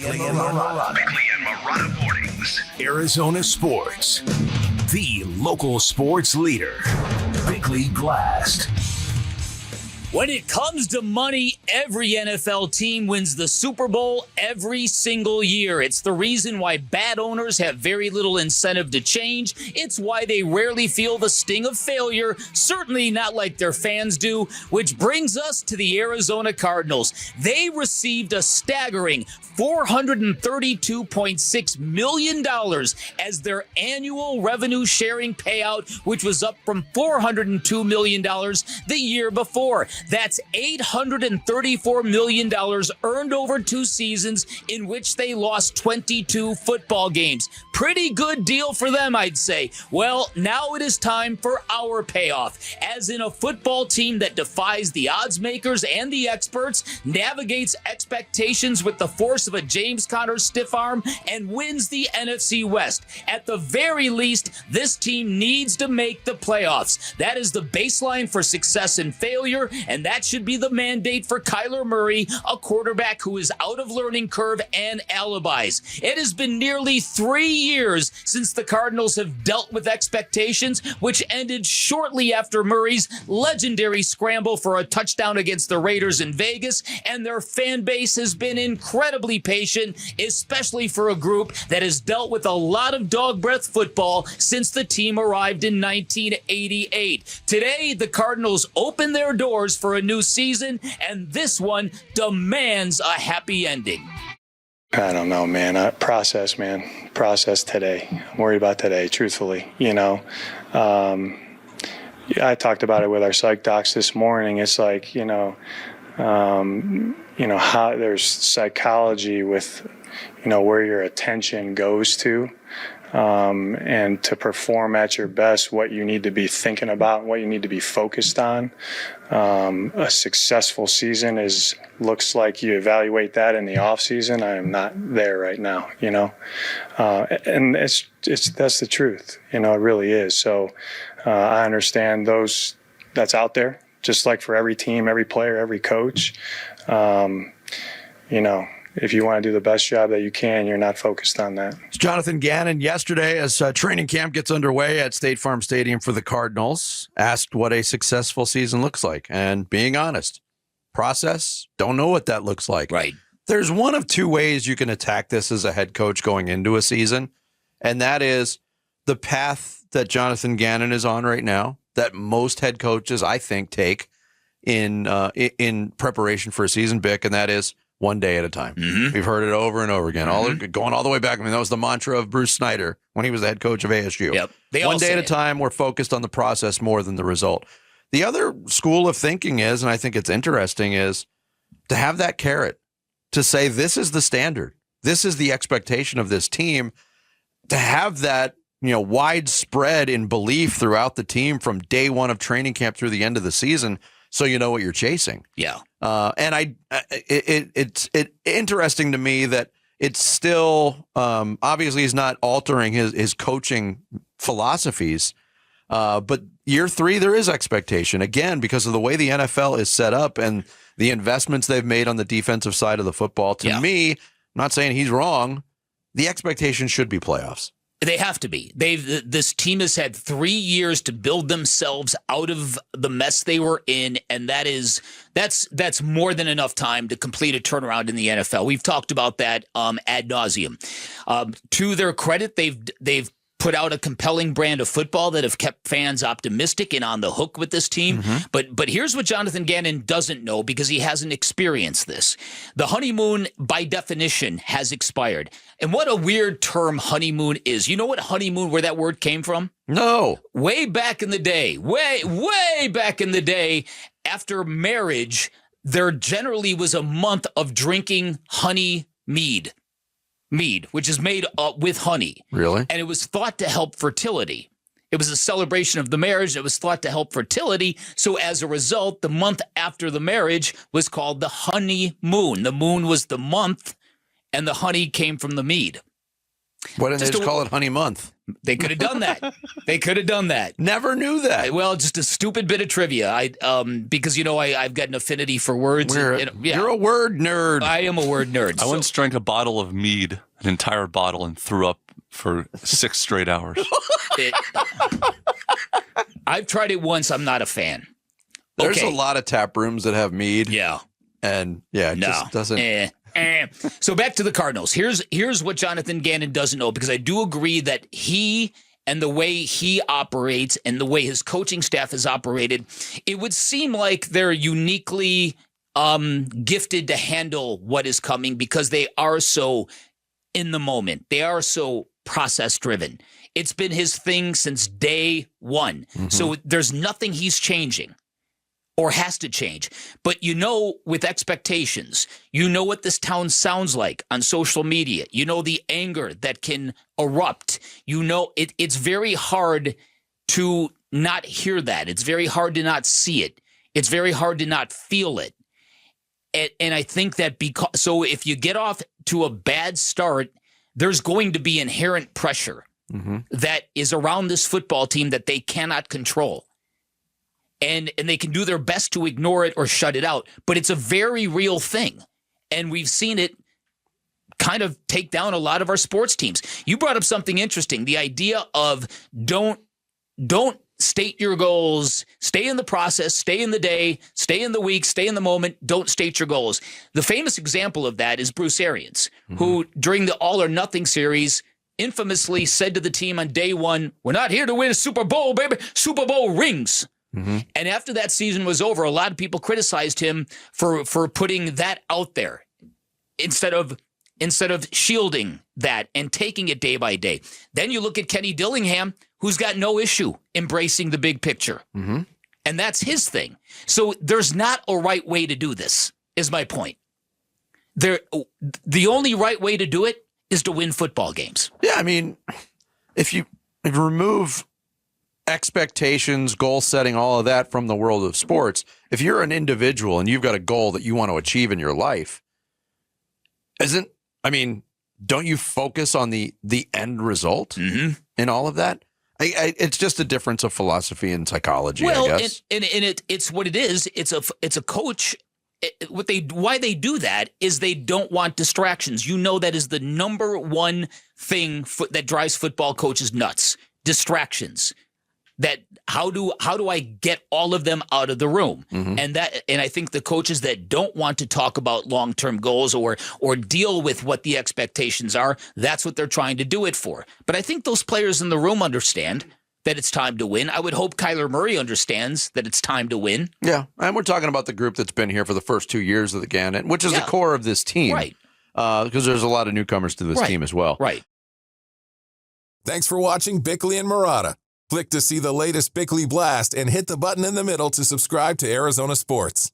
Bickley and Marotta Mornings. Arizona Sports. The local sports leader. Bickley Blast. When it comes to money, every NFL team wins the Super Bowl every single year. It's the reason why bad owners have very little incentive to change. It's why they rarely feel the sting of failure, certainly not like their fans do, which brings us to the Arizona Cardinals. They received a staggering $432.6 million as their annual revenue sharing payout, which was up from $402 million the year before. That's $834 million earned over 2 seasons in which they lost 22 football games. Pretty good deal for them, I'd say. Well, now it is time for our payoff. As in a football team that defies the odds makers and the experts, navigates expectations with the force of a James Conner stiff arm, and wins the NFC West. At the very least, this team needs to make the playoffs. That is the baseline for success and failure, and that should be the mandate for Kyler Murray, a quarterback who is out of learning curve and alibis. It has been nearly 3 years since the Cardinals have dealt with expectations, which ended shortly after Murray's legendary scramble for a touchdown against the Raiders in Vegas, and their fan base has been incredibly patient, especially for a group that has dealt with a lot of dog breath football since the team arrived in 1988. Today, the Cardinals open their doors for a new season, and this one demands a happy ending. I don't know, man. Process today. I'm worried about today, truthfully. I talked about it with our psych docs this morning. It's like, how there's psychology with, where your attention goes to. And to perform at your best, what you need to be thinking about, what you need to be focused on. A successful season looks like you evaluate that in the off season. I am not there right now, and that's the truth, it really is. So I understand that's out there, just like for every team, every player, every coach. If you want to do the best job that you can, you're not focused on that. It's Jonathan Gannon yesterday as training camp gets underway at State Farm Stadium for the Cardinals, asked what a successful season looks like. And being honest, process, don't know what that looks like. Right. There's one of 2 ways you can attack this as a head coach going into a season, and that is the path that Jonathan Gannon is on right now, that most head coaches, I think, take in preparation for a season, Bick, and that is one day at a time. Mm-hmm. We've heard it over and over again, going all the way back. I mean, that was the mantra of Bruce Snyder when he was the head coach of ASU. Yep. One day at a time, we're focused on the process more than the result. The other school of thinking is, and I think it's interesting, is to have that carrot, to say this is the standard. This is the expectation of this team. To have that, widespread in belief throughout the team from day one of training camp through the end of the season, so you know what you're chasing. Yeah. And it's interesting to me that it's still obviously he's not altering his coaching philosophies, but year 3 there is expectation again because of the way the NFL is set up and the investments they've made on the defensive side of the football. To me, I'm not saying he's wrong. The expectation should be playoffs. They have to be. This team has had 3 years to build themselves out of the mess they were in, and that's more than enough time to complete a turnaround in the NFL. We've talked about that ad nauseum. To their credit, they've put out a compelling brand of football that have kept fans optimistic and on the hook with this team. Mm-hmm. But here's what Jonathan Gannon doesn't know because he hasn't experienced this. The honeymoon, by definition, has expired. And what a weird term honeymoon is. You know what honeymoon, where that word came from? No. Way back in the day, way back in the day, after marriage, there generally was a month of drinking honey mead, which is made with honey. Really? And it was thought to help fertility. It was a celebration of the marriage. It was thought to help fertility. So as a result, the month after the marriage was called the honeymoon. The moon was the month, and the honey came from the mead. Why didn't they just call it Honey Month? They could have done that. They could have done that. Never knew that. Well, just a stupid bit of trivia. Because I've got an affinity for words. You're a word nerd. I am a word nerd. I once drank a bottle of mead, an entire bottle, and threw up for 6 straight hours. I've tried it once. I'm not a fan. There's a lot of tap rooms that have mead. Yeah. And it just doesn't. So back to the Cardinals. Here's what Jonathan Gannon doesn't know, because I do agree that he and the way he operates and the way his coaching staff has operated, it would seem like they're uniquely gifted to handle what is coming because they are so in the moment. They are so process driven. It's been his thing since day one. Mm-hmm. So there's nothing he's changing or has to change. But with expectations, what this town sounds like on social media. The anger that can erupt. It's very hard to not hear that. It's very hard to not see it. It's very hard to not feel it. And I think that so if you get off to a bad start, there's going to be inherent pressure that is around this football team that they cannot control. And they can do their best to ignore it or shut it out. But it's a very real thing. And we've seen it kind of take down a lot of our sports teams. You brought up something interesting. The idea of don't state your goals, stay in the process, stay in the day, stay in the week, stay in the moment, don't state your goals. The famous example of that is Bruce Arians, who during the All or Nothing series infamously said to the team on day one, "We're not here to win a Super Bowl, baby. Super Bowl rings." And after that season was over, a lot of people criticized him for putting that out there instead of shielding that and taking it day by day. Then you look at Kenny Dillingham, who's got no issue embracing the big picture. And that's his thing. So there's not a right way to do this, is my point. The only right way to do it is to win football games. Yeah, I mean, if you remove expectations, goal setting, all of that from the world of sports, if you're an individual and you've got a goal that you want to achieve in your life, don't you focus on the end result in all of that? It's just a difference of philosophy and psychology, I guess. It's what it is. It's a coach. Why they do that is they don't want distractions. That is the number one thing that drives football coaches nuts. Distractions. That how do I get all of them out of the room? And I think the coaches that don't want to talk about long-term goals or deal with what the expectations are, that's what they're trying to do it for. But I think those players in the room understand that it's time to win. I would hope Kyler Murray understands that it's time to win. Yeah, and we're talking about the group that's been here for the first 2 years of the Gannon, which is the core of this team. Right. Because there's a lot of newcomers to this team as well. Right. Thanks for watching Bickley and Marotta. Click to see the latest Bickley Blast and hit the button in the middle to subscribe to Arizona Sports.